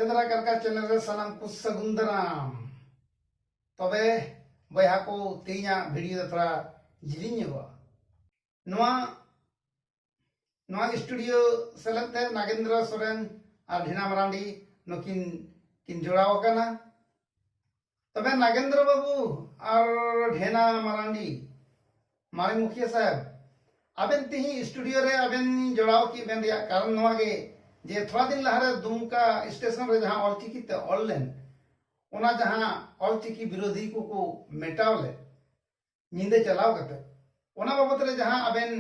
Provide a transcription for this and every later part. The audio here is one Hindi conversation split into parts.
सेंद्रा करका चैनल रे सानाम को सगुंदराम तबे बया को तेना वीडियो थोड़ा जिलिंग स्टूडियो सेलते नागेंद्र सोरेन और ढीना मरांडी नकिन किन जोड़ाव कना तबे नागेंद्र बाबू और ढेना मरांडी मारे मुखिया साहब आबेन तिही स्टूडियो रे आबेन जोड़ाव की बेन रिया कारण नवा गे जे थोड़ा दिन लहारे दुमका स्टेशन रे जहां ऑलचिकी ते ऑनलाइन ओना जहां ऑलचिकी विरोधी को मेटावले निंदे चलाव कते ओना बाबत रे जहां आबेन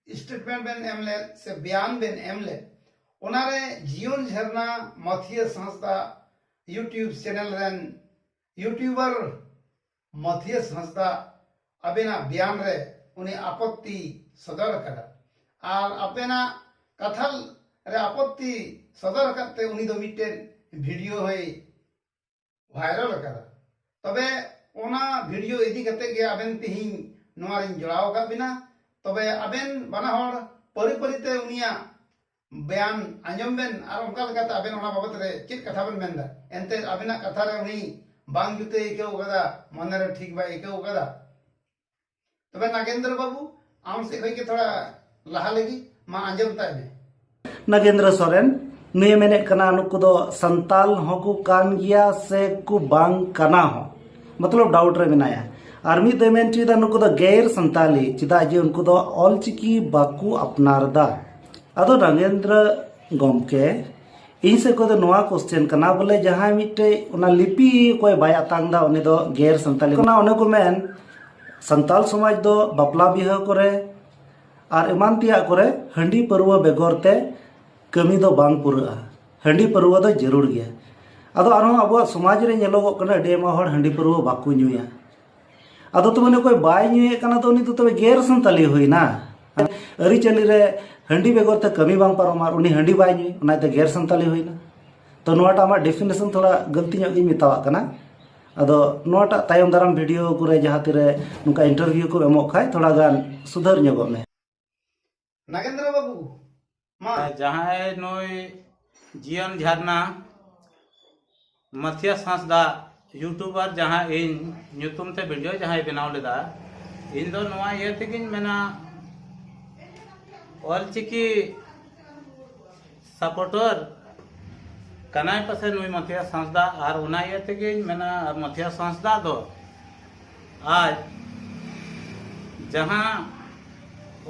स्टेटमेंट बेन एमले से बयान बेन एमले ओना रे जीवन झरना मथिया संस्था यूट्यूब चैनल रेन यूट्यूबर मथिया संस्था अबेना बयान रे उन्हें आपत्ति सदर करा और अपेना कथल रे आपत्ति सदर करते उन्हीं दो मिटेन वीडियो है वायरल करा तबे ओना वीडियो इदी करते के अबेन तिहिं नोआरिन जोड़ाव का बिना तबे अबेन बना होड़ परिपरिते उनिया बयान आंजम बेन और उनका लगाता अबेन ओना बाबत रे चेक कथा बेन मेंदा एंते अबेना कथा रे उनी बांग जुते इकेउ कदा मन रे ठीक बा इकेउ कदा तबे नागेंद्र बाबू आम से कई के थोड़ा लहा लगी मा आंजम ताय में नागेंद्र सोरेन नुय मेने कना नुकु दो संताल होकु कान गिया से कु बांग कना हो मतलब डाउट रे मेनाया और मी दे मेन चिदा नुकु दो गैर संताली चिदा जे उनको दो ऑलचिकी बाकु अपनार दा अदो नागेंद्र गमके इन से को दो नोआ क्वेश्चन कना बोले जहां मिटे उना लिपि कोई बाय अतांग दा उनी दो गैर संताली कना ओने को मेन संताल समाज दो बापला बिहा करे और इमान तिया करे हंडी परुवा बेगरते कमी दो बांग पुरा हंडी परुवा दो जरूर गया अदो आरो अब समाज रे नेलोगो कना डेमा हर हंडी परुवा बाकु नुया अदो तो मने कोई बाय नुये कना तो उनी तो तबे गैर संताली होइना अरी चली रे हंडी बेगरते कमी बांग पारोमार उनी हंडी बाय नुय उना ते गैर संताली होइना तो नोटा मा डेफिनेशन थोड़ा गलती ᱧᱚᱜ ᱜᱤᱧ ᱢᱮᱛᱟᱣᱟᱜ ᱠᱟᱱᱟ अदो नोटा तायम दाराम वीडियो कुरे जहां तिरे नुका इंटरव्यू को एमोक खाय थोड़ा गान सुधर ᱧᱚᱜᱚᱜ में नागेंद्र बाबू मा जहां नोय जीवन झरना मथिया संस्था यूट्यूबर जहां इन ᱧᱩᱛᱩᱢ ते वीडियो जहां बनाव लेदा इन दो नवा ये तेगिन मेना ऑलचिकी सपोर्टर कनाय पासे नुई मथिया संस्था और उना ये तेगिन मेना मथिया संस्था दो आज जहां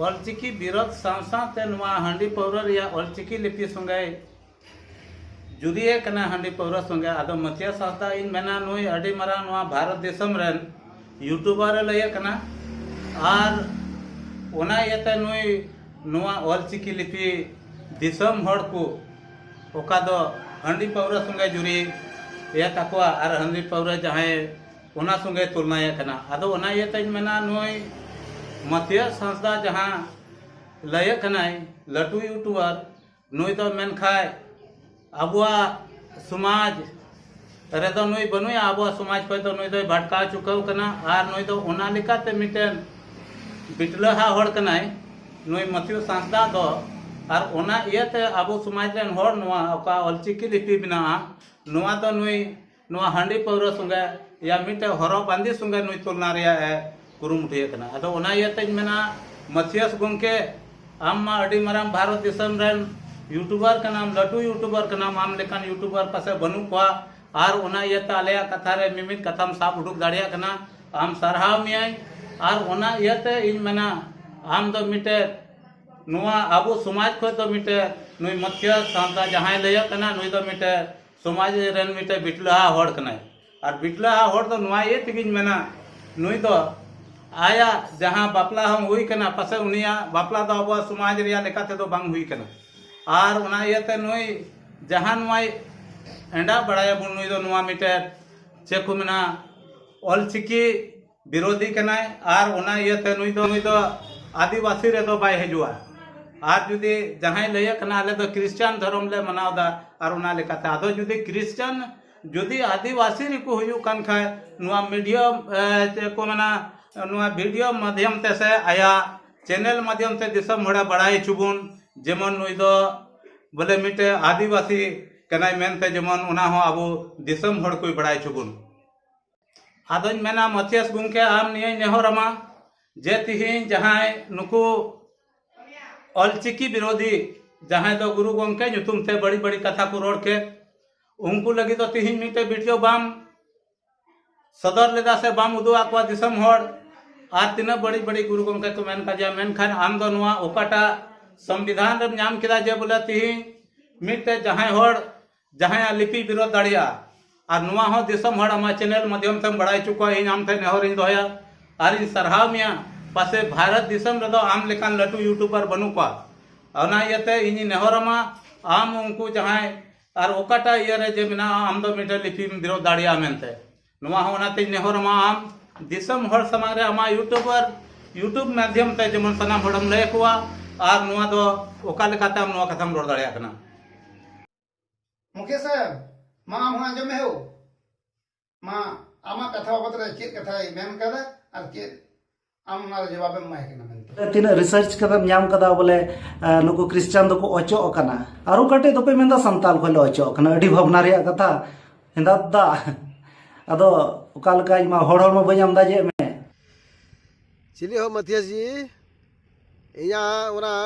ऑलचिकी विरोध साथ नुआ हंडी पौरा रिया ऑलचिकी लिपि संगे जुदिए कना हंडी पौरा संगे आदो मथिया संस्था इन मेना नुई अडी मारा नुआ भारत देशम रेन यूट्यूबर लय कना और उना येते नुई नुआ ऑलचिकी लिपि दिसम हड़ को ओका दो हंडी पौरा संगे जुरी ये तकवा और हंडी पौरा जहां उना संगे तुलना कना आदो उना येते मेना नुई मथिया संस्था जहां लय कनाय लटू यूट्यूबर नुई तो मेन खाय अबुआ समाज रे तो नुई बनुया अबुआ समाज पे तो नुई तो भटका चुकाव कना और नुई तो उना लिकाते मिटेन बिटलहा हड़ कनाय नुई मथिया संस्था दो और उना इयते अबु समाज रेन हड़ नुआ ओका ऑलचिकी लिपि बिना नुआ तो नुई नुआ हंडी पौरा संगे या मिटे हरो बांदी संगे नुई तुलना रिया है कुरुमुठिया कना अदो उना इयते मेना मथियस गमके आम मा अडी माराम भारत देशम रेन यूट्यूबर कनाम लटू यूट्यूबर कनाम आम लेकान यूट्यूबर पासे बनु को और उना इयते आलेया कथा रे मिमित कथाम साब उडुक दाड़िया कना आम सरहाव मियाय और उना इयते इन मेना आम दो मिटे नुआ अबु समाज को तो मिटे नुई मथिया संस्था जहां लय कना नुई तो मिटे समाज रेन मिटे बिटलहा हड़ कना और बिटलहा हड़ तो नुआ ये तिगिन मेना नुई तो आया जहां बापला हम हुई कना पासे उनिया बापला तो अब समाज रिया लेकाते तो बांग हुई कना और उना येते नुई जहां नुई एंडा बड़ाया बुन नुई तो नुआ मिटे चेकु मेना ऑलचिकी विरोधी कना और उना येते नुई तो आदिवासी रे तो बाय हजुआ और जुदी जहां लय कना ले तो क्रिश्चियन धर्म ले मनावदा और उना लेकाते आदो जुदी क्रिश्चियन जुदी आदिवासी रे को हुयु कान खाय नुआ मीडिया को मना नुआ वीडियो माध्यम ते से आया चैनल माध्यम ते दिसम हड़ा बड़ाई चुबुन जेमन नुई दो बोले मिटे आदिवासी कनाय मेनते जेमन उना हो आबो दिसम हड़ कोई बड़ाय चुबुन आदों मेना मथियस गुंके आम निये नेहरमा जे तिहिन जहां नुकु ऑलचिकी विरोधी जहां दो गुरु गोंके नुतुम ते बड़ी बड़ी कथा को रोड के उनको लगी तो तिहिन मिटे वीडियो बाम सदर लेदा से बाम उदु आकवा दिसम हड़ आ तीना बड़ी बड़ी गुरु गोंके को मेन का मेन खान आम दो नुआ ओकाटा संविधान रे नाम केदा जे बोले तिहिन मिटे जहां हड़ जहां लिपि विरोध दाड़िया और नुआ हो दिसम हड़ आमा चैनल माध्यम से बड़ाई चुका इन आम थे नेहर इन दोया और इन सरहाव मिया पासे भारत दिसम रे दो आम लेकान लटू यूट्यूबर बनू पा ओना यते इनी नेहरमा आम उनको जहां और ओकाटा इयरे जे मिना आम दो मीटर लिपि विरोध दाड़िया मेनते नुआ हो नाते नेहरमा आम दिसम हड़ समाज रे आमा यूट्यूब माध्यम ते जेमन सनाम हड़म लय कुआ और नुआ दो ओका लेकाते आम नुआ कथाम रोड दाड़िया कना मुखिया साहब मा हम आंजम हो मा आमा कथा बाबत रे चेक कथा मेन कदा और चेक आम ना जवाब में माय केना मेनते तीन रिसर्च कदम नाम कदा बोले नुकु क्रिश्चियन दो को ओचो कना आरो कटे दो पे मेंदा संताल खोले ओचो कना अडी भावना रे कथा हिंदा दा अदो ओकाल का मा होड़ होड़ में बजाम दा जे में चिली हो मथियस जी इया ओना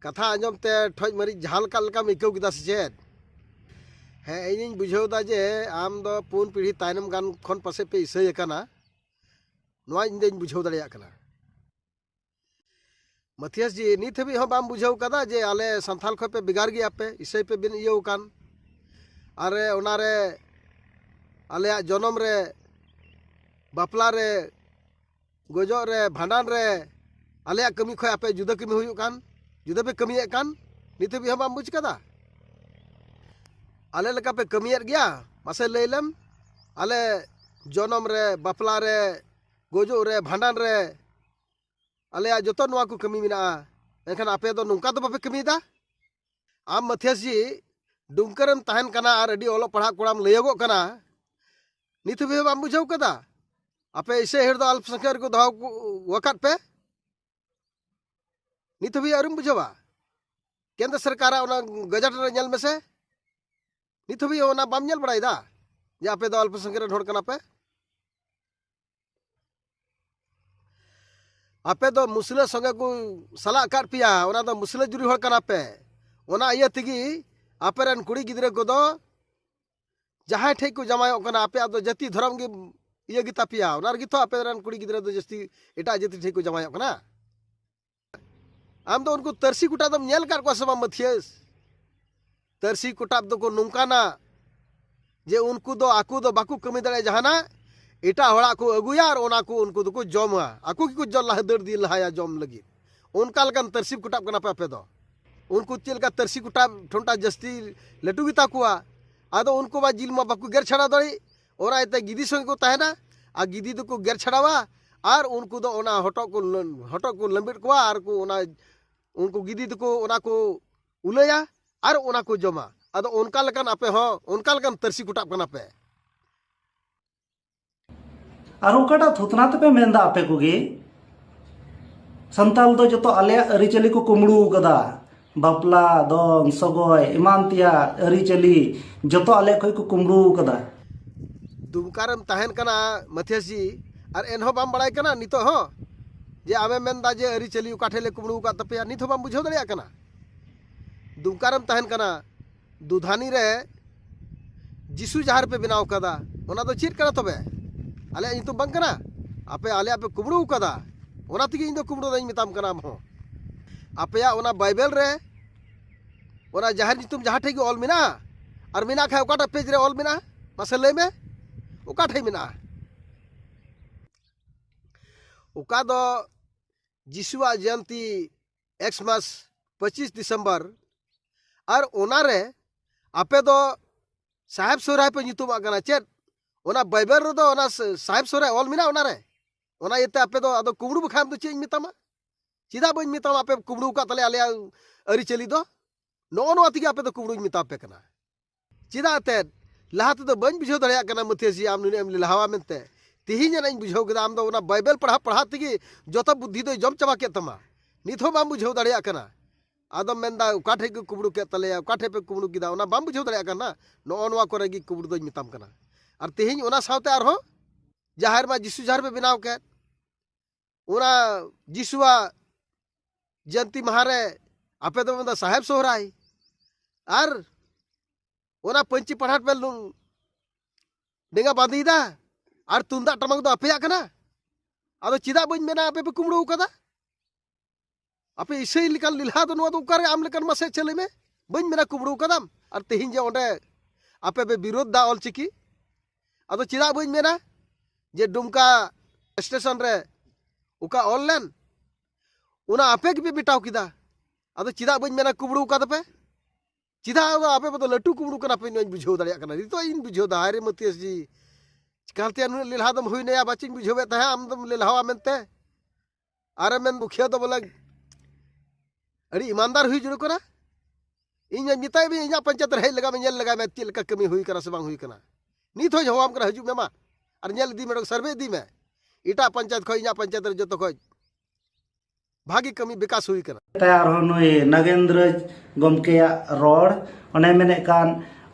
कथा आंजम ते ठोज मरी झाल काल का मिकौ किदा सेचेत हे इनिन बुझाव दा जे आम दो पुन पीढ़ी तायनम गान खन पासे पे इसय कना नोआ इन दिन बुझाव दाड़िया कना मथियस जी नित हबी हो बाम बुझाव कदा जे आले संथाल खो पे बिगार गया पे इसय पे बिन इयो कान अरे ओनारे आले जन्म रे बापला रे गोजो रे भांडान रे आले कमी खो आपे जुदा कमी हुयु कान जुदा पे कमी कान नित हबी हो बाम बुझ कदा आले लका पे कमियत गया मासे लैलम आले जन्म रे बापला रे गोजो रे भांडान रे आले जतो नवा को कमी मिना एखन आपे दो नुका तो बापे कमी दा आम मथियस जी डुमकरम तहन कना और अडी ओलो पढ़ा कोड़ाम लयगो कना नित भी बाम बुझाव कदा आपे इसे हेर दो अल्पसंख्यक को दहाव वकत पे नित भी अरुम बुझावा केंद्र सरकार ओना गजट रे नेल में से नित भी ओना बाम नेल बड़ाई दा जे आपे दो अल्पसंख्यक ढोड़ कना पे आपे दो मुसले संगे को सला काट पिया ओना दो मुसले जुरी होड़ कना पे ओना इया तिगी आपे रन कुड़ी गिदरे को दो जहां ठेक को जमायो कना आपे दो जति धर्म गे इया गिता पिया ओना गितो आपे रन कुड़ी गिदरे दो जस्ती एटा जति ठेक को जमायो कना आम दो उनको तरसी कुटा दम नेल काट को समा मथियस तरसी कुटाब दो को नुंकाना जे उनको दो आकु दो बाकु कमी दड़े जहाना एटा हड़ा को अगुया और ओना को उनको दो जमा आकु की कुछ जल लह दर दी लहाया जम लगी उनका लगन तरसी कुटाब कना पे दो उनको चल का तरसी कुटाब ठोंटा जस्ती लटू गिता कुआ आदो उनको बा जिल मा बाकु गेर छड़ा दड़ी ओरा एते गिदी संग को तहना आ गिदी दो को गेर छड़ावा और उनको दो ओना हटो को लंबिट कुआ और को ओना उनको गिदी दो को ओना को उलया और ओना को जमा आदो उनका लगन आपे हो उनका लगन तरसी कुटाब कना पे और ओकाटा थुतना पे मेंदा आपे कोगे संताल दो जतो आले अरिचली को कुमड़ू कदा बापला दong सगोय इमान तिया अरिचली जतो आले कोई को कुमड़ू कदा दुमकारम तहन कना मथियस जी और एनहो बाम बड़ाई कना नितो हो जे आमे मेंदा जे अरिचली काठेले कुमड़ू का तपेया नितो बाम बुझाव दड़िया कना दुमकारम तहन कना दुधानी रे जिसु जहार पे बनाव कदा ओना दो चीट कना तबे आले इन तो बंग कना आपे आले आपे कुमड़ू कदा ओना तिगी इन दो कुमड़ू दई मिताम कना हो आपे ओना बाइबल रे ओना जहार नितुम जहां ठेगी ऑल मिना और मिना खाय ओकाटा पेज रे ऑल मिना मासे ले में ओका ठे मिना ओका दो जिसुआ जयंती एक्समास 25 दिसंबर और ओना रे आपे दो साहेब सोराय पे नितुम आगना चेत ओना बाइबल रे दो ओना साहेब सोराय ऑल मिना ओना रे ओना येते आपे दो आदो कुमड़ू बखाम दो चेज मितामा चिदा बन मितामा आपे कुमड़ू का तले आले अरि चली दो नो नो तिगे आपे दो कुमड़ू मिता पे कना चिदा ते लहाते दो बन बुझाव दड़िया कना मथियसी आम नुने एम लहावा मेनते तिहिन नाइन बुझाव कदा आम दो ओना बाइबल पढ़ा तिगे जतो बुद्धि दो जम चबा के तमा निथो बाम बुझाव दड़िया कना आदम मेंदा उकाठे के कुबड़ू के तले उकाठे पे कुबड़ू किदा ओना बाम बुझाव दड़े कना नो नवा करे गी कुबड़ू दो मिताम कना और तेहिं ओना सावते आरो जाहिर मा जिसु जाहिर पे बनाव के ओना जिसुआ जयंती महारे आपे तो मेंदा साहेब सोहराय और ओना पंची पढ़ाट पे डेंगा बांधीदा और तुंदा टमक दो आपे कना आदो चिदा बन मेना आपे पे कुमड़ू कदा आपे इसे लिकल लिल्हा दो नो उकारे आम लेकन मसे चले में बन मेना कुमड़ू कदम और तेहिं जे ओंडे आपे पे विरोध दा ऑलचिकी आदो चिदा बन मेना जे डुमका स्टेशन रे उका ऑनलाइन उना आपे के बिटाव किदा आदो चिदा बन मेना कुमड़ू कदा पे चिदा आपे पे तो लट्टू कुमड़ू कना पे नोई बुझाव दड़िया कना रितो इन बुझाव दा हारे मतियस जी कहते नु लिल्हा दम हुई नया बचिन बुझावे ता आम दम लिल्हावा मेनते आरे मेन मुखिया तो बोला अड़ी ईमानदार हुई जुड़ करा इन मिताई भी इना पंचायत रहे लगा में लगा में चल का कमी हुई करा से बांग हुई कना नीत हो जवाब करा हजू में मा और नेल दी में सर्वे दी में इटा पंचायत खो इना पंचायत रे जतो खो भागी कमी विकास हुई कना तैयार हो नुई नगेंद्र गमकेया रोड ओने मेने कान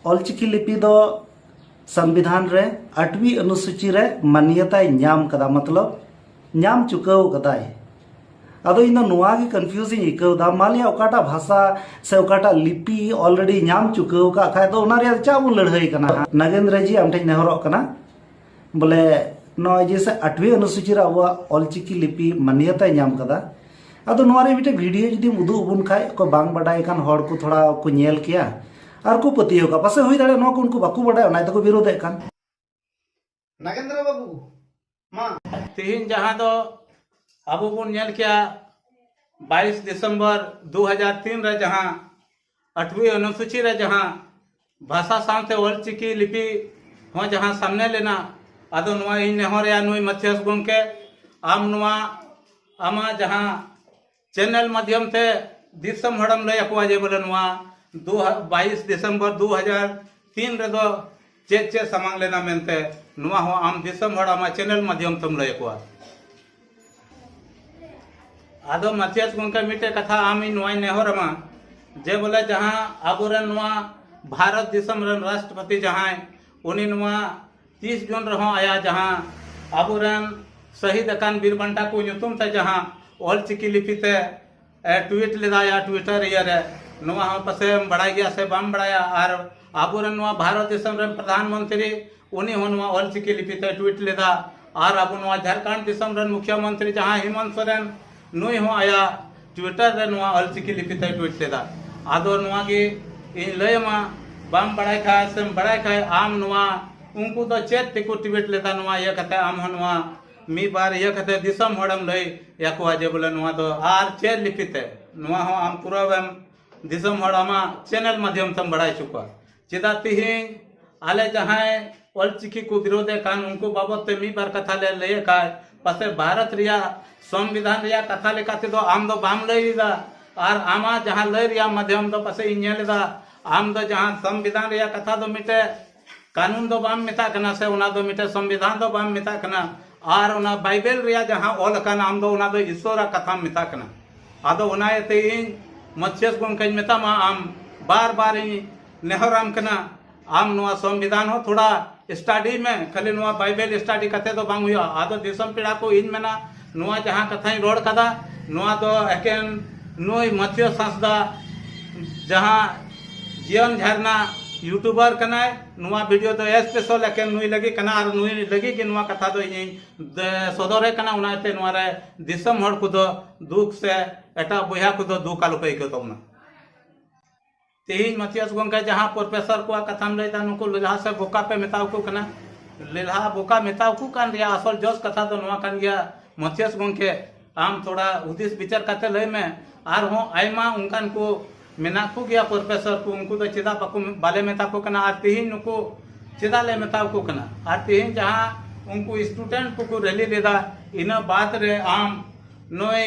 ऑलचिकी लिपि दो संविधान रे 8वीं अनुसूची रे मान्यता नाम कदा मतलब नाम चुकाव कदाय अदो इन नुआ की कंफ्यूजिंग इकदा मालिया ओकाटा भाषा से ओकाटा लिपि ऑलरेडी नाम चुकाव का खाय तो ओना रे चा बु लड़ाई कना नगेंद्र जी आमठे नेहरो कना बोले नो जैसे 8वीं अनुसूची रे अब ऑलचिकी लिपि मान्यता नाम कदा अदो नुआ रे मिटे वीडियो जदी उदु बुन खाय को बांग बडाय कान हड़ को थोड़ा को नेल किया और को पतियो का पासे हुई दाड़े नो को उनको बाकू बडाय ओना तो को विरोध कान नागेंद्र बाबू मा तीन जहां दो अबू बुन नेल किया 22 दिसंबर 2003 रे जहां 8वीं अनुसूची रे जहां भाषा सानते ऑलचिकी लिपि हो जहां सामने लेना अदो नुआ इन नेहर या नुई मथियस गुनके आम नुआ आमा जहां चैनल माध्यम से दिसम हड़म लय अकवा जे बोले नुआ 22 दिसंबर 2003 रे दो चे सामान लेना मेनते नुआ हो आम दिसम हड़म चैनल माध्यम तुम लय अकवा आदो मथियस गुनके मिटे कथा आमी नुआ नेहरमा जे बोले जहां आबुरे नुआ भारत दिसम रन राष्ट्रपति जहां उनी नुआ 30 जून रहो आया जहां आबुरन शहीद अकान बीरबंटा को नुतुम ते जहां ऑलचिकी लिपि ते ट्वीट लेदा या ट्विटर रे नुआ हम पसे बड़ा गया से बम बड़ाया और आबुरन नुआ भारत दिसम रन प्रधानमंत्री उनी हो नुआ ऑलचिकी लिपि ते ट्वीट लेदा और आबु नुआ झारखंड दिसम रन मुख्यमंत्री जहां हेमंत सोरेन नुई हो आया ट्विटर रे नुआ ऑलचिकी लिपि ते ट्वीट लेदा आदो नुआ की इन लयमा बम बड़ाई खा से बड़ाई खा आम नुआ उनको तो चेत तिको ट्वीट लेता नुआ ये कहते आम नुआ मी बार ये कहते दिसम हड़म लई याको जे बोले नुआ दो आर चेत लिपिते नुआ हो आम पूरा दिसम हड़मा चैनल माध्यम तम बढ़ाई चुका चिदा तिहिं आले जहां ऑलचिकी को विरोधे कान उनको बाबत ते मी बार कथा ले लय का पसे भारत रिया संविधान रिया कथा लेकाते दो आम दो बाम लई दा और आमा जहां लय रिया माध्यम दो पसे इनेलेदा आम दो जहां संविधान रिया कथा दो मिटे कानून दो बाम मिता कना से उना दो मिटे संविधान दो बाम मिता कना और उना बाइबल रिया जहां ऑल कना आम दो उना दो ईश्वर कथा मिता कना आदो उना ते इन मच्छेस गुन कई मिता मा आम बार बार नेहराम कना आम नुआ संविधान हो थोड़ा स्टडी में खाली नुआ बाइबल स्टडी कथे तो बांग हुआ आदो दिसम पीड़ा को इन मेना नुआ जहां कथा रोड कदा नुआ दो एकेन नुई मथियो सांसदा जहां जीवन झरना यूट्यूबर कना नुआ वीडियो तो स्पेशल एकेन नुई लगी कना और नुई लगी कि नुआ कथा दो इन सदरे कना उनाते नुआ रे दिसम हड़ को दो दुख से एटा बुया को दो दुख आलु पे को तमना तेहिं मथियस गोंके जहां प्रोफेसर को कथाम लेता नुको लिल्हा से बोका पे मेताव को कना लिल्हा बोका मेताव को कान रिया असल जोस कथा दो नुआ कान गया मथियस गोंके आम थोड़ा उदिस विचार करते लय में आर हो आयमा उनकान को मेना को गया प्रोफेसर को उनको तो चिदा पको बाले मेता को कना आर तेहिं नुको चिदा ले मेताव को कना आर तेहिं जहां उनको स्टूडेंट को रैली लेदा इन बात रे आम नोय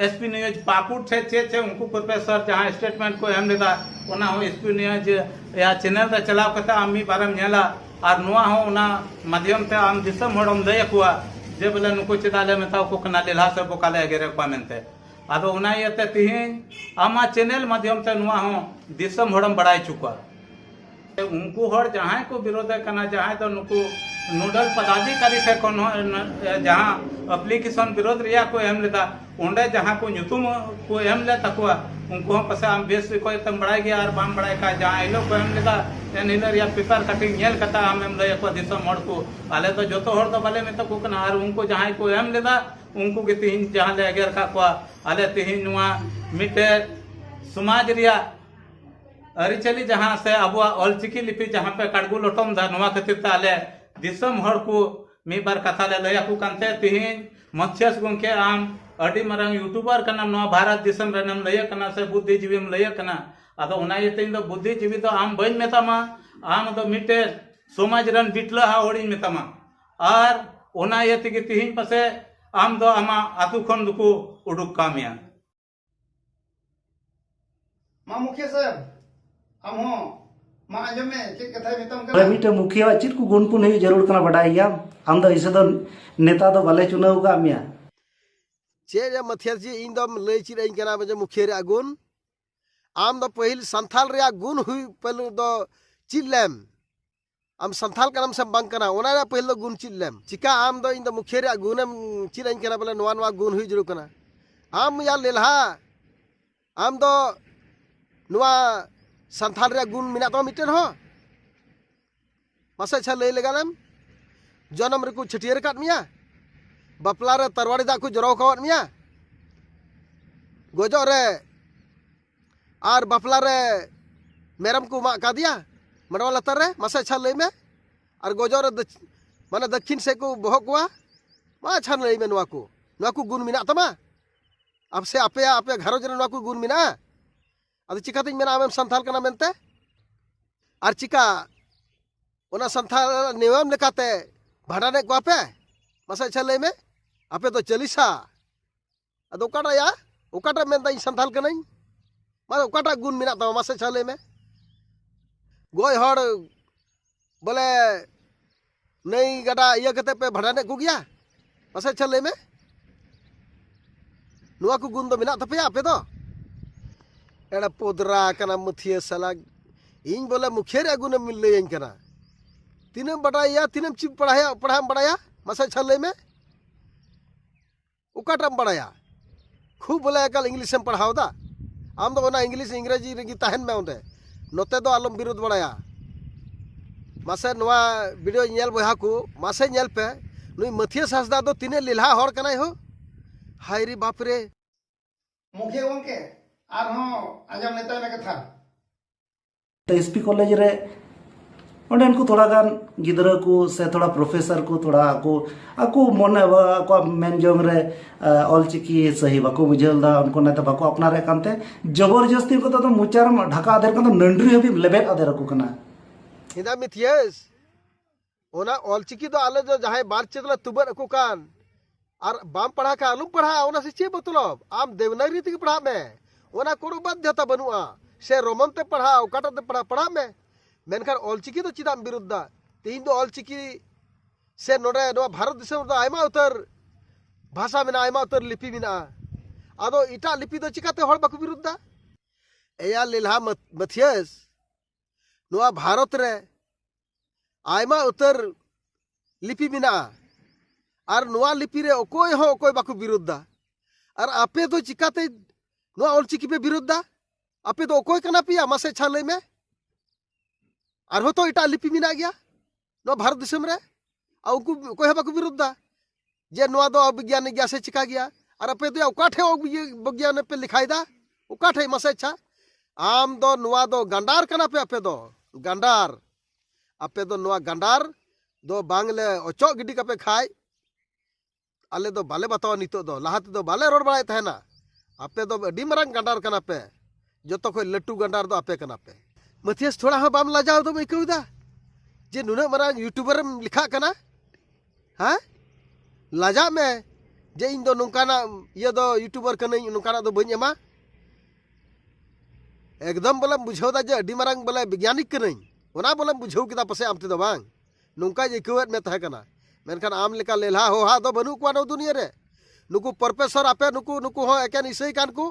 एसपी न्यूज पाकुड़ चे उनको प्रोफेसर जहां स्टेटमेंट को एम लेदा ओना हो एसपी न्यूज या चैनल रे चलाव कते आम मी बारम नेला और नुआ हो ओना माध्यम ते आम दिसम हड़म दय कुआ जे बोले नुको चिदाले मेताव को कना लेला से बोकाले अगेरे को मेनते आदो उना इयते तिहिन आमा चैनल माध्यम से नुआ हो दिसम हड़म बड़ाई चुका उनको हर जहाँ को विरोध करना जहाँ तो नुकु नोडल पदाधिकारी से कौन जहाँ एप्लीकेशन विरोध रिया को एम लेता उंडे जहाँ को नुतुम को एम ले तकुआ उनको पसे हम बेस को तम बड़ाई गया और बाम बड़ाई का जहाँ इलो को एम लेता एन हिलर या पेपर कटिंग नेल कता हम एम ले को दिसम हड़ को आले तो जो तो हड़ तो भले में तो को कना और उनको जहाँ को एम लेता उनको के तिहिन जहाँ ले अगर का को आले तिहिन नुआ मिटे समाज रिया अरिचली जहाँ से अब ऑलचिकी लिपि जहाँ पे काडगु लोटम दा नवा खातिर ते आले दिसम हड़ को मी बार कथा ले लया को कांते तिहिन मत्स्यस गुंके आम अडी मरंग यूट्यूबर कना नवा भारत दिसम रनम लया कना से बुद्धिजीवीम लया कना आदो उना येते दो बुद्धिजीवी तो आम बइन मेतामा आम दो मिटे समाज रन बिटला हा होड़ी मेतामा और उना येते के तिहिन पसे आम दो आमा आतु खन दुकु उडुक कामिया मा मुखिया साहब हम हो मा आंजम में चेक कथा मितम कर मिटे मुखिया चित को गुण पुन जरूर कना बडाइया आम दो इसे दो नेता दो बाले चुनाव का मिया चे मथिया जी इन दम लय चिर इन कना बजे मुखिया रे गुण आम दो पहिल संथाल रे गुण हुई पहलु दो चिल्लेम आम संथाल कनम से बंग कना ओना रे पहिल दो गुण चिल्लेम चिका आम दो इन दो मुखिया रे गुणम चिर इन कना बले नवा नवा गुण हुई जरूर कना आम या लेलहा आम दो नवा संथाल रे गुण मिना तो मिटेन हो मासे अच्छा लय लगानम जन्म रे को छटियर काट मिया बापला रे तरवाड़ी दा को जरो कावत मिया गोजो रे आर बापला रे मेरम को मा का दिया मडवा लतर रे मासे अच्छा लय में और गोजो रे माने दक्षिण से को बहक हुआ मा अच्छा लय में नवा को गुण मिना तमा अब से आपे घरोज रे नवा को गुण मिना अद चिकाते मेना आमेम संथाल कना मेनते आर चिका ओना संथाल नियम लेकाते भाड़ाने को आपे मासे अच्छा लय में आपे तो चलिसा अद ओकाटा मेनता इन संथाल कनाई माने ओकाटा गुण मिना तमा मासे अच्छा लय में गोय हड़ बोले नई गडा इया कते पे भाड़ाने को गया मासे अच्छा लय में नुआ को गुण दो मिना तपया आपे तो एड़ा पोदरा कना मुथिया सलाग इन बोले मुखिया रे गुण मिल लय कना तिनम बड़ाया तिनम चिप पढ़ाम बड़ाया मासे अच्छा लय में उकाटम बड़ाया खूब बोले कल इंग्लिश में पढ़ाव दा आम दो ना इंग्लिश इंग्रेजी रे ताहन में ओंदे नोते दो आलम विरोध बड़ाया मासे नवा वीडियो नेल बहा को मासे नेल पे नुई मथिया हासदा दो तिने लिलहा हड़ कनाय हो हाय रे बाप रे मुखिया गंके आर हो आंजम नेता में कथा तो एसपी कॉलेज रे ओंडे उनको थोड़ा गान गिदरा को से थोड़ा प्रोफेसर को थोड़ा आको मन को मेन जोंग रे ऑलचिकी सही बाको बुझल दा उनको नेता बाको अपनारे कांते जबरदस्ती को तो मुचार ढाका आधेर को नंडरी हबी लेबेट आधेर को कना हिदा मिथियस ओना ऑलचिकी दो आले जो जहां बार चेतला तुबर को कान और बाम पढ़ा का आलूम पढ़ा ओना से चे बतलब आम देवनागरी ते पढ़ा में ओना कोनो बाध्यता बनुआ से रोमन ते पढ़ा ओकाटा ते पढ़ा में मेनखान ऑलचिकी तो चिदाम विरुद्धा तीन दो ऑलचिकी से नोडे नो भारत दिसम दो आयमा उतर भाषा में आयमा उतर लिपि में आदो इटा लिपि दो चिकाते हड़ बाकु विरुद्धा एया लेलहा मथियस नो भारत रे आयमा उतर लिपि में और नुआ लिपि रे ओकोय बाकु विरुद्धा और आपे तो चिकाते नुआ ऑलचिकी पे विरुद्धा आपे तो ओकोय कना पिया मासे अच्छा लय में और तो इटा लिपि मिना गया नो भारत दिसम रे आ उनको कोई बाकु विरुद्धा जे नुआ दो विज्ञान गया से चिका गया और आपे तो ओकाठे विज्ञान पे लिखाई दा ओकाठे मासे अच्छा आम दो नुआ दो गंडार कना पे आपे दो नुआ गंडार दो बांगले ओचो गिडी का पे खाई आले दो बाले बताओ नितो दो लाहाते दो बाले रोड बड़ाई तहना आपे दो अडी मरंग गंडार कना पे जतो कोई लट्टू गंडार दो आपे कना पे मथियस थोड़ा हाँ बाम लाजाओ दो इकदा जे नुना मरंग यूट्यूबर लिखा कना हाँ लाजा में जे इन दो नोंकाना ये दो यूट्यूबर कने नोंकाना दो बनी एमा एकदम बोले बुझाव दा जे अडी मरंग बोले वैज्ञानिक कने ओना बोले बुझाव किदा पसे आमते दो बांग नोंका जे इकवेट में तहे कना मेनखान आम लेका लेलहा हो हा दो बनु को नो दुनिया रे नुकु प्रोफेसर आपे नुकु नुकु हो एकेन इसई कान को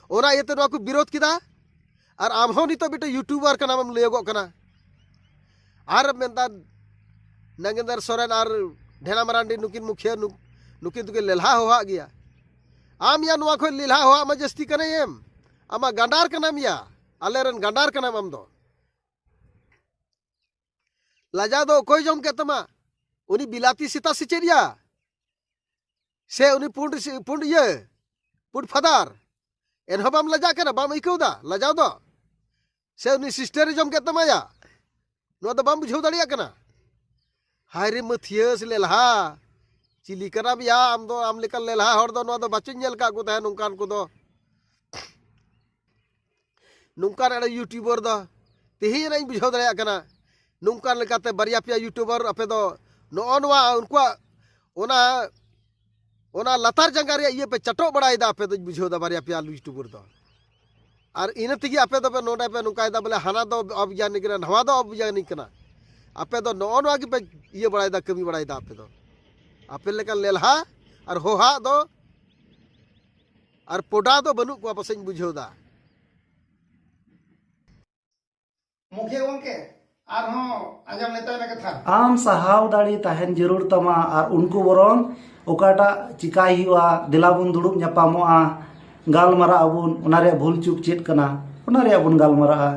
ओना इयते नुआ को विरोध किदा और आम हो नितो बिटे यूट्यूबर कना मम लेगो कना आर मेंदा नागेंद्र सोरेन और ढेना मरांडी नुकिन मुखिया नुकिन तुके लेलहा होहा गया आम या नुआ खो लेलहा होहा मा जस्ती कने एम आमा गांडार कनाम या आलेरन गांडार कनाम आम दो लाजा दो कोई जम के तमा उनी बिलाती सीता सिचेरिया से उनी पुंड ये पुंड फदार एनहो बाम लजा कना बाम इकौदा लजाव दो से उनी सिस्टर जम के तमा या नुआ दो बाम बुझाव दाड़िया कना हाय रे मथियस लेलहा चिली कना बिया आम दो आम लेकर लेलहा हर दो नुआ दो बच्चन जेल का को तहे नुकान को दो नुकान एड़ा यूट्यूबर दो तेही नहीं बुझाव दाड़िया कना नुकान लेकाते बारिया पिया यूट्यूबर आपे दो नो नुआ उनकुआ ओना लतार जंगा रे ये पे चटो बड़ाई दा आपे दो बुझाव दा बारिया पिया यूट्यूबर दो और इन तेगी आपे दो पे नोडे पे नुकाय दा बोले हाना दो अभियानिक कना नवा दो अभियानिक कना आपे दो नो नुआ की पे ये बड़ाई दा कमी बड़ाई दा आपे दो आपे लेकर लेलहा और होहा दो और पोडा दो बनु को पसंद बुझाव दा मुखिया गंके आरहों आजम नेता में कथा आम सहाव दाड़ी तहन जरूर तमा और उनको बरंग ओकाटा चिकाई हुआ दिलाबुन दुड़ुब ᱧᱟᱯᱟᱢᱚᱜᱼᱟ गालमारा अबुन उनारे भूल चूक चेत कना उनारे अबुन गालमारा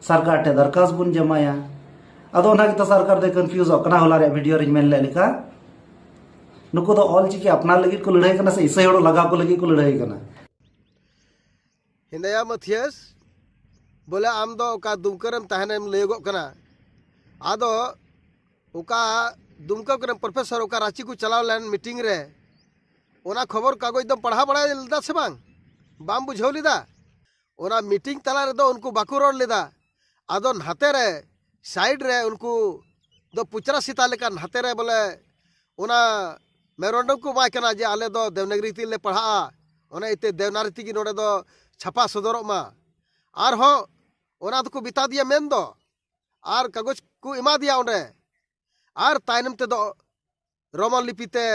सरकार टे दरखास्त बुन जमाया अदो ना की सरकार दे कंफ्यूज कना होला रे वीडियो रे मेन लेलिका नुको दो ऑल चिकी अपना लगी को लड़ाई कना से इसे हड़ो लगा को लगी को लड़ाई कना हिंदया मथियस बोले आम दो का दुमकरम तहनेम लेगो कना आदो ओका दुमका करम प्रोफेसर ओका रांची को चलाव लेन मीटिंग रे ओना खबर कागज दम पढ़ा बड़ा लेदा से बांग बाम बुझाव लेदा ओना मीटिंग तला रे दो उनको बाको रोड लेदा आदो हाथे रे साइड रे उनको दो पुचरा सीता लेका हाथे रे बोले ओना मेरोंडम को माय कना जे आले दो देवनागरी ती ले पढ़ा ओना इते देवनागरी की नोडे दो छापा सदरो मा आर हो ओना तो को बिता दिया मेन दो आर कागज को इमा दिया ओंडे आर तायनम ते दो रोमन लिपिते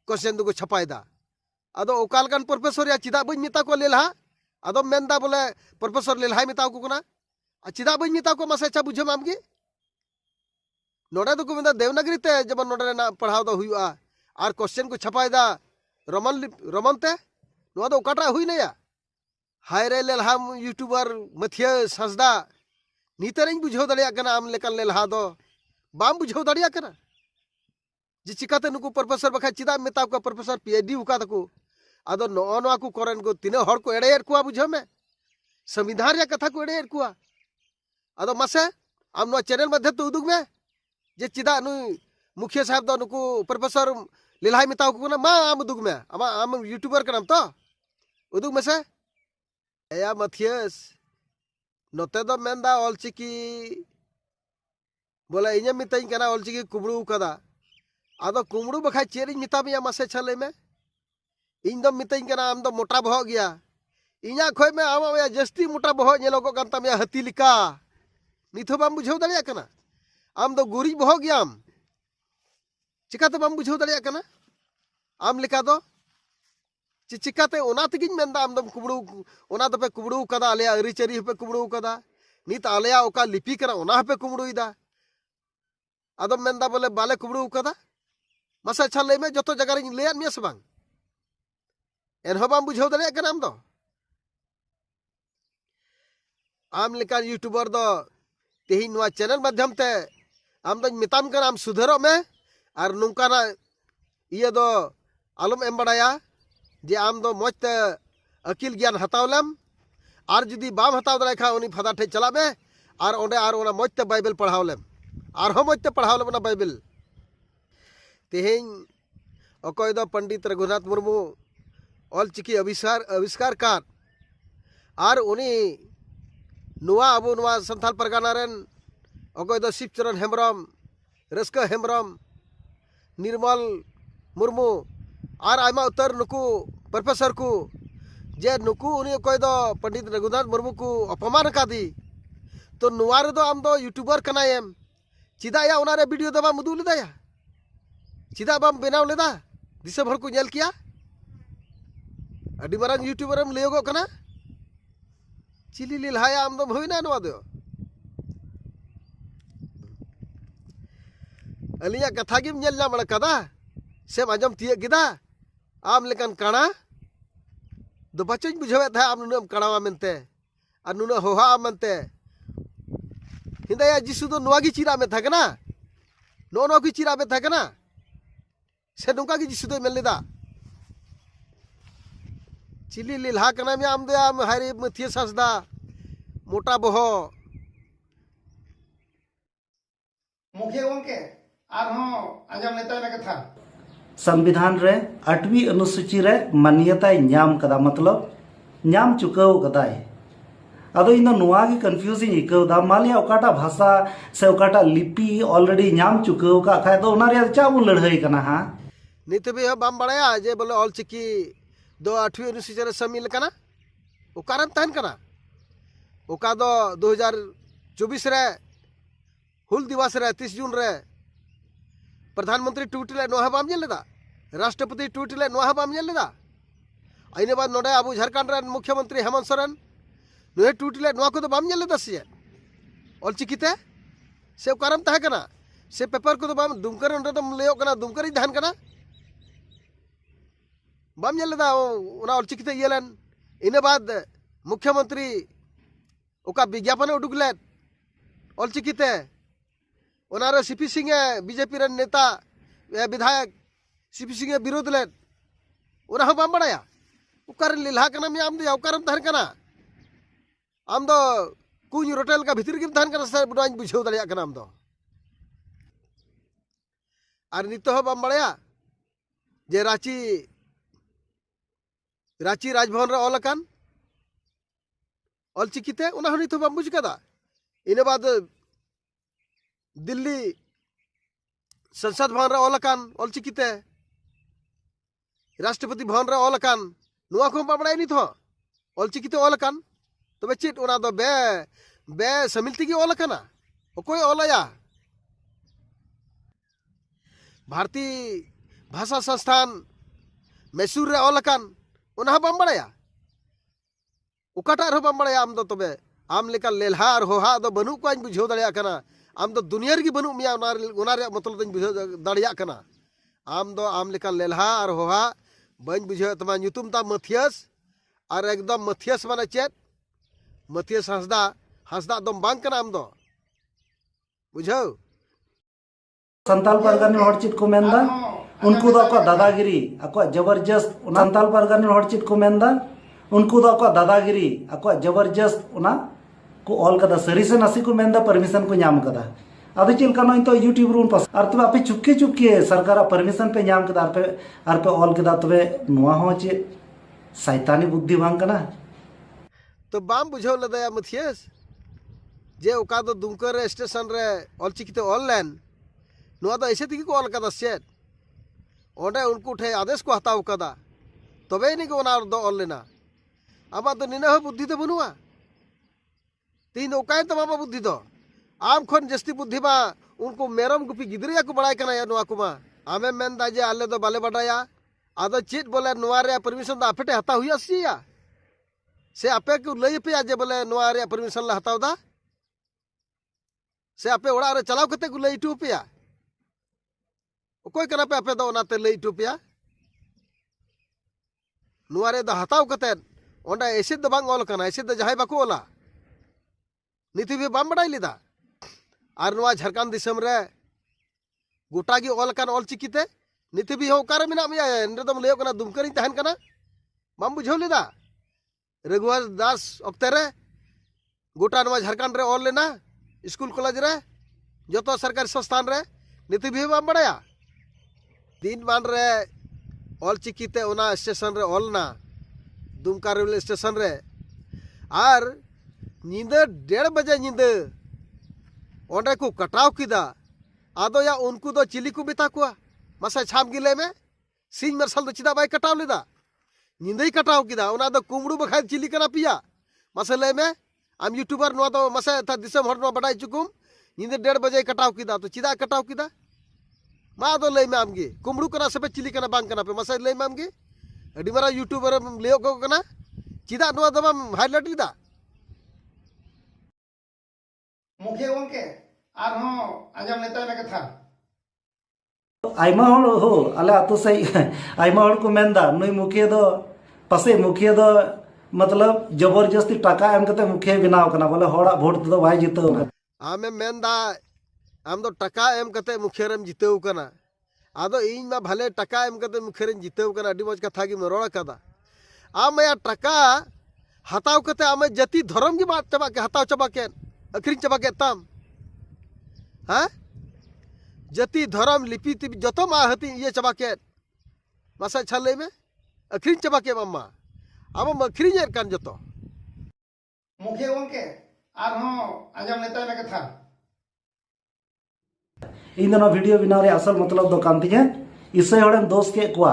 क्वेश्चन दो को छपायदा अदो ओकालकान प्रोफेसर या चिदा बई मिता को लेलहा अदो मेनदा बोले प्रोफेसर लेलहाय मिता को कना चिदा बई मिता को मासे अच्छा बुझम आमगी नोडे दो को मेंदा देवनागरी ते जब नोडे ना पढ़ाव दो हुआ आर क्वेश्चन को छपायदा रोमन ते नो दो ओकाटा हुई नया हाय रे लेलहा यूट्यूबर मथियस हंसदा नीतरें बुझाव दाड़िया कना आम लेकन लेलहा दो बाम बुझाव दाड़िया कना जे चिकाते नुकु प्रोफेसर बखा चिदा मेता को प्रोफेसर पीएचडी उका तको आदो नो नोआ को करेन को तिने हर को एड़ेर कुआ बुझो में संविधान रे कथा को एड़ेर कुआ आदो मासे आम नो चैनल मध्ये तो उदुग में जे चिदा नु मुखिया साहब दो नुकु प्रोफेसर लेलहाय मेता को ना मा आम उदुग में आम यूट्यूबर कनाम तो उदुग में से या मथियस नोते दो मेंदा ऑलचिकी बोले इने मिताई कना ऑलचिकी कुबड़ू कदा आदो कुमड़ू बखा चेरी मिता मिया मासे छले में इन दो मिताई कना आम दो मोटा बहो गया इना खोय में आम या जस्ती मोटा बहो नेलोगो कान तमिया हती लिका निथो बाम बुझाव दाड़िया कना आम दो गुरी बहो गया आम चिकाते बाम बुझाव दाड़िया कना आम लिका दो चिकाते ओना तगिन मेंदा आम दम कुबड़ू ओना दपे कुबड़ू कदा आलेया अरिचरी हपे कुबड़ू कदा नित आलेया ओका लिपि कना ओना हपे कुबड़ूइदा आदम मेंदा बोले बाले कुबड़ू कदा मासा अच्छा ले में जो जगह रे लेयान मिया से बांग एनहो बाम बुझाव दाड़िया कना आम दो आम लेका यूट्यूबर दो तेही नुआ चैनल माध्यम ते आम दो मिताम कना आम सुधरो में और नुकाना ये दो आलम एम बड़ाया जे आम दो मजते अकिल ज्ञान हतावलम और जुदी बाम हताव दाड़े खा उनी फादा ठे चला में और ओंडे और ओना मजते बाइबल पढ़ावलम और हो मजते पढ़ावलम ना बाइबल तेहें अकोय दो पंडित रघुनाथ मुर्मू ऑलचिकी आविष्कार कार और उनी नुआ अबो नुआ संथाल परगाना रेन अकोय दो शिवचरण हेम्ब्रम रस्का हेम्ब्रम निर्मल मुर्मू और आयमा उतर नुकु प्रोफेसर को जे नुकु उनी अकोय दो पंडित रघुनाथ मुर्मू को अपमान का दी तो नुआ रे दो आम दो यूट्यूबर कना एम चिदा या उनारे वीडियो दो बाम उदुग लेदा या चिदा बाम बनाव लेदा दिसम हर को नेल किया अडी मारांग यूट्यूबर एम लैगो कना चिली लिलहाया आम दम होइना नवा दो अलिया कथा गिम नेल नाम कदा सेम आजम तिये गिदा आम लेकन काना दो बच्चों बुझावे था आम नुनम कानावा मेनते और नुन होहा मनते हिंदाया जिसु दो नोआ की चिरा में था कना नो नो की चिरा में था कना से नुका की जिसु दो मेल लेदा चिली लिलहा कना में आम दे आम हारे मथिय ससदा मोटा बहो मुखिया गोंके आरहों आजम नेता में कथा संविधान रे 8वीं अनुसूची रे मान्यता ᱧᱟᱢ कदा मतलब ᱧᱟᱢ चुकाव कदाय अदो इन नुआ की कंफ्यूजिंग इको दा मालिया ओकाटा भाषा से ओकाटा लिपि ऑलरेडी ᱧाम चुकाव का खाय तो उना रे चा बु लड़ाई कना हा नित भी बाम बड़ाया जे बोले ऑल चिकी दो 8वीं अनुसूची रे शामिल कना ओ कारण तहन कना ओका दो 2024 रे हुल दिवस रे 30 जून रे प्रधानमंत्री ट्वीट ले नोहा बाम जेल लेदा राष्ट्रपति ट्वीट ले नोहा बाम जेल लेदा आइने बाद नोडे अबु झारखंड रे मुख्यमंत्री हेमंत सोरेन नुहे ट्वीट ले नोहा को तो बाम जेल लेदा से ऑल चिकीते से कारण तह कना से पेपर को तो बाम दुमकर उनरे तो लेयो कना दुमकर ही धान कना बाम जेल लेदा ओना ऑल चिकीते येलन इने बाद मुख्यमंत्री ओका विज्ञापन उडुकले ऑल चिकीते ओनारे सीपी सिंह बीजेपी रे नेता विधायक सीपी सिंह विरोध ले ओना हम बाम बड़ाया उकार लिलहा कना में आम दे उकारम तहन कना आम दो कुछ रोटेल का भीतर गिम तहन कना से बुडाइन बुझाव दड़िया कना आम दो आर नितो हो बाम बड़ाया जे रांची राजभवन रे ऑलकान ऑल चिकीते ओना हनी तो बाम बुझ कदा इने बाद दिल्ली संसद भवन रे ऑलकान ऑल चिकीते राष्ट्रपति भवन रे ऑलकान नुआ को बाबड़ाई नित हो ऑल चिकीते ऑलकान तबे चिट ओना दो बे समिलती की ऑलकाना ओकोय ऑलया भारतीय भाषा संस्थान मैसूर रे ऑलकान ओना बाम बड़ाया उकाटा रे बाम बड़ाया आम दो तबे आम लेका लेलहा और होहा दो बनु को आज बुझाव दड़िया कना आम दो दुनिया रे बनु मिया मतलब दन बुझाव दड़िया कना आम दो आम लेका लेलहा और होहा बन बुझाव तमा ᱧᱩᱛᱩᱢ ता मथियस और एकदम मथियस माने चेत मथियस हंसदा दम बांग कना आम दो बुझाव संताल परगना हर चित को मेंदा उनको दो को दादागिरी अको जबरदस्त संताल परगना हर चित को मेंदा उनको दो को दादागिरी अको जबरदस्त ओना को ऑल कदा सरी से नासी को मेंदा परमिशन को ᱧᱟᱢ कदा अदो चिलका नो तो यूट्यूब रूम पास और तबे आपे चुपके सरकार परमिशन पे ᱧाम कदा आर पे ऑल कदा तबे नुआ हो चे शैतानी बुद्धि बांग कना तो बाम बुझाव लदया मथियस जे ओका दो दुमकर स्टेशन रे ऑल चिकीते ऑनलाइन नुआ दो ऐसे तिकी को ऑल कदा सेट ओंडे उनको ठे आदेश को हताव कदा तबे नि को ओना दो ऑल लेना आमा तो निना हो बुद्धि तो बनुआ तीन ओकाय तो मामा बुद्धि दो आम खन जस्ती बुद्धि बा उनको मेरम गुपी गिदरिया को बड़ाई कना या नुआ कुमा आमे मेन दाजे आले दो बाले बडाया आदो चिट बोले नुआ रे परमिशन दा अपेटे हता हुया सिया से आपे को लई पे जे बोले नुआ रे परमिशन ला हताव दा से आपे ओड़ा रे चलाव कते को लई टू पेया ओकोय कना पे आपे दो ओनाते लई टू पेया नुआ रे दा हताव कते ओंडा ऐसे दो बांग ऑल कना ऐसे दो जहाय बाको ओला नीति भी बाम बड़ाई लेदा और नुआ झारखंड दिसम रे गोटा की ऑल कान ऑल चिकीते नीति भी हो कार मिना मिया ने दम लेयो कना दुमकरी तहन कना बाम बुझाव लेदा रघुवर दास अक्ते रे गोटा नुआ झारखंड रे ऑल लेना स्कूल कॉलेज रे जतो सरकारी संस्थान रे नीति भी बाम बड़ाया दिन मान रे ऑल चिकीते ओना स्टेशन रे ऑल ना दुमका रेलवे स्टेशन रे और नींदे 1:30 बजे नींदे ओंडे को कटाव किदा आदो या उनको दो चिली को बिता कुआ मसा छाम गिले में सिंह मरसल दो चिदा बाई कटाव लेदा नींदे ही कटाव किदा ओना दो कुमड़ू बखाय चिली कना पिया मसले में आम यूट्यूबर नो दो मसा था दिसम हर नो बडाई चुकुम नींदे 1:30 बजे कटाव किदा तो चिदा कटाव किदा मा दो ले में आमगे कुमड़ू कना सबे चिली कना बांग कना पे मसा ले में आमगे अडी मारा यूट्यूबर लेयो को कना चिदा नोआ दो बाम हाईलाइट लिदा मुखिया गंके आरहों आंजम नेता में कथा आयमा हड़ हो आले आतो से आयमा हड़ को मेनदा नुई मुखिया दो पासे मुखिया दो मतलब जबरदस्ती टाका एम कते मुखिया बनाव कना बोले हड़ा वोट दो भाई जितो आमे मेनदा आम दो टका एम कते मुखिया रेम जितेव कना आदो इन मा भले टका एम कते मुखिया रेम जितेव कना अडी मज कथा गी रोड़ कदा आम या टका हताव कते आमे जाति धर्म की बात चबा के हताव चबा के अखरिन चबा के ताम हाँ जाति धर्म लिपि जो मा हती ये चबा के मासा छले में अखरिन चबा के मम्मा अब अखरिन कान जो मुखिया गंके आरहों आंजम नेता में कथा इन दोनों वीडियो बनाव रे असल मतलब दो कान तिया इसै हड़म दोष के कुआ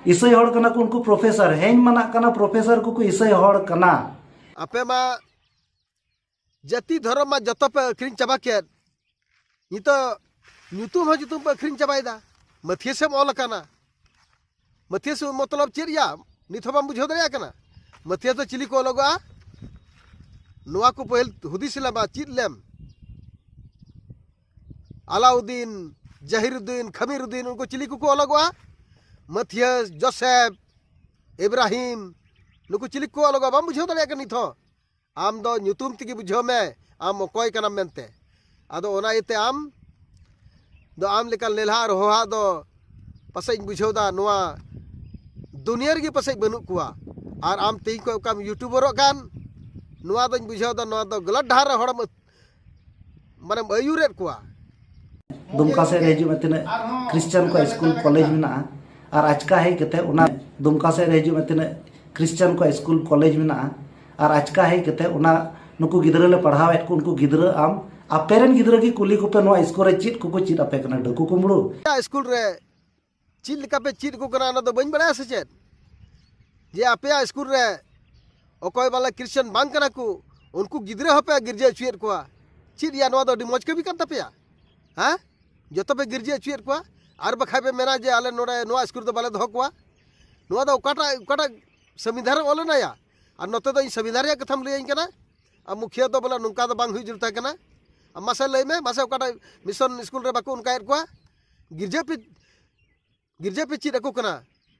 इसै हड़ कना को उनको प्रोफेसर हेन मना कना प्रोफेसर को इसै हड़ कना आपे मा जाति धर्म मा जतो पे अखरिन चबा के नितो ᱧᱩᱛᱩᱢ ᱦᱚᱸ ᱧᱩᱛᱩᱢ ᱯᱮ ᱟᱹᱠᱷᱨᱤᱧ ᱪᱟᱵᱟᱭᱮᱫᱟ ᱢᱟᱹᱛᱷᱤᱭᱟᱹᱥᱮᱢ ᱚᱞ ᱟᱠᱟᱱᱟ ᱢᱟᱹᱛᱷᱤᱭᱟᱹᱥ ᱢᱚᱛᱞᱚᱵ ᱪᱮᱫ ᱭᱟ ᱱᱤᱛ ᱦᱚᱸ ᱵᱟᱢ ᱵᱩᱡᱷᱟᱹᱣ ᱫᱟᱲᱮᱭᱟᱜ ᱠᱟᱱᱟ ᱢᱟᱹᱛᱷᱤᱭᱟᱹᱥ ᱫᱚ ᱪᱤᱞᱤ ᱠᱚ ᱚᱞᱚᱜᱚᱜᱼᱟ ᱱᱚᱣᱟ ᱠᱚ ᱯᱟᱹᱦᱤᱞ ᱦᱩᱫᱤᱥ ᱞᱮᱢᱟ ᱪᱮᱫ ᱞᱮᱢ अलाउद्दीन जहीरुद्दीन खमीरुद्दीन उनको चिली को अलगवा मथियस जोसेफ इब्राहिम नुको चिली को अलगवा बाम बुझाव दाड़े का निथो आम दो ᱧᱩᱛᱩᱢ तिगी बुझाव में आम अकय कना मेनते आदो ओना इते आम दो आम लेका लेलहा रोहा दो पसै बुझाव दा नोआ दुनिया रे पसै बनु कुआ और आम तेई को काम यूट्यूबर कान नोआ दो बुझाव दा नोआ दो गलत ढार रे हड़म माने अयुरेत कुआ दुमका से रेजू में तिने क्रिश्चियन को स्कूल कॉलेज में ना और आजका है कहते उना दुमका से रेजू में तिने क्रिश्चियन को स्कूल कॉलेज में ना और आजका है कहते उना नुकु गिदरे ले पढ़ावे को उनको गिदरे आम आपेरन गिदरे की कुली को पे नो स्कूल रे चिट को चिट आपे कना डकु कुमड़ू स्कूल रे चिट लिका पे चिट को कना ना तो बइन बड़ा से चेत जे आपे स्कूल रे ओकय वाला क्रिश्चियन बांग कना को उनको गिदरे हपे गिरजे चुएत को चिट या नो दो डी मौज के भी करता पे हां जो पे गिरजे चुएत को और बखाय पे मेना जे आले नोडे नो स्कूल तो बाले दो को नो दो काटा संविधान ओले ना या और नते तो संविधान रे कथम ले कना अब मुखिया तो बोला नुका तो बांग हुई जरूरत है कना अब मासे लय में मासे काटा मिशन स्कूल रे बाको उनका को गिरजे पे चिट को कना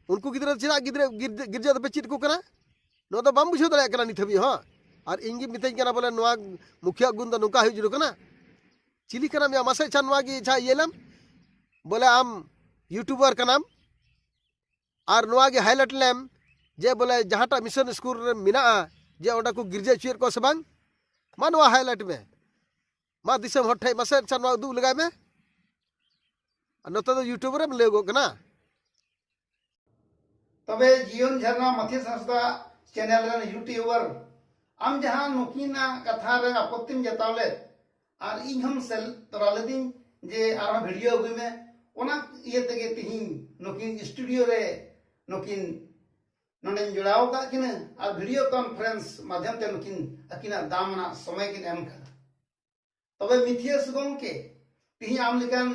उनको गिदरे चिरा गिरजे पे चिट को कना नो तो बाम बुझो दले कना निथबी हां और इंगी मितई कना बोले नोआ मुखिया गुण दो नुका हुई जरूरत कना चिली कना या मासे छनवा की इच्छा येलम बोले आम यूट्यूबर का नाम और नोआ के हाईलाइट लेम जे बोले जहाटा मिशन स्कूल रे मिना जे ओडा को गिरजे चुएर को सबंग मानवा हाईलाइट में मा दिसम हठे मासे छनवा दु लगाय में नते तो यूट्यूबर में लेगो कना तबे जीवन झरना मथियस हंसदा चैनल रे यूट्यूबर आम जहां नुकिना कथा रे आपत्तिम जतावले और इन हम सेल तोराले दिन जे आरो वीडियो अगुई में ओना ये तगे तिहिन नुकिन स्टूडियो रे नुकिन नोने जुड़ाव का किन और वीडियो कॉन्फ्रेंस माध्यम ते नुकिन अकिना दामना समय किन एम का तबे मिथियस गंके तिहि आम लेकन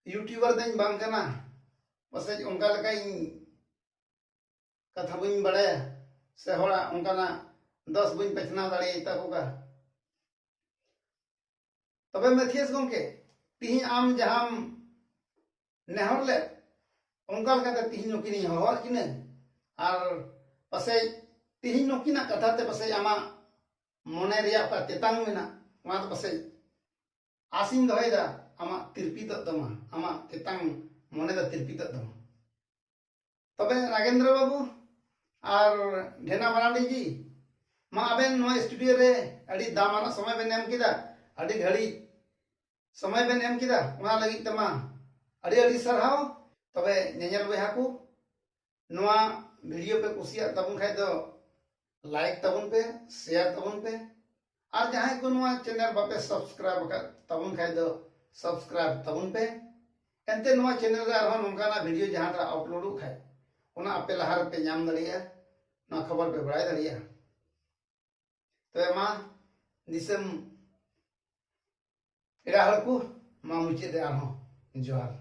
यूट्यूबर देन बांग कना पसे उनका लका इन कथा बुइन बड़े से होड़ा उनका ना 10 बुइन पछना दाड़े तको का तबे मेथियस गंके तिहि आम जहां नेहर ले उनका लका तिहि नुकिनी हवा किने और पसे तिहि नुकिना कथा ते पसे आमा मोने रिया का तेतांग मेना वहां तो पसे आसिन दोयदा आमा तिरपित दमा आमा तेतांग मोने दा तिरपित दमा तबे नागेंद्र बाबू और ढेना मरांडी जी मा आबेन नो स्टूडियो रे अड़ी दामाना समय बेन एम किदा अड़ी घड़ी समय बेन एम किदा उना लगी तमा अड़ी अड़ी सरहाव तबे नेजल बहा को नोआ वीडियो पे कुसिया तबन खाय दो लाइक तबन पे शेयर तबन पे और जहां को नोआ चैनल बापे सब्सक्राइब कर तबन खाय दो सब्सक्राइब तबन पे एंते नोआ चैनल रे आरो नोंकाना वीडियो जहां रा अपलोड खाय उना आपे लहार पे नाम दलिया ना खबर पे बड़ाई दलिया तो मा दिसम एरा हलकू मा मुचे दे आरो जोहार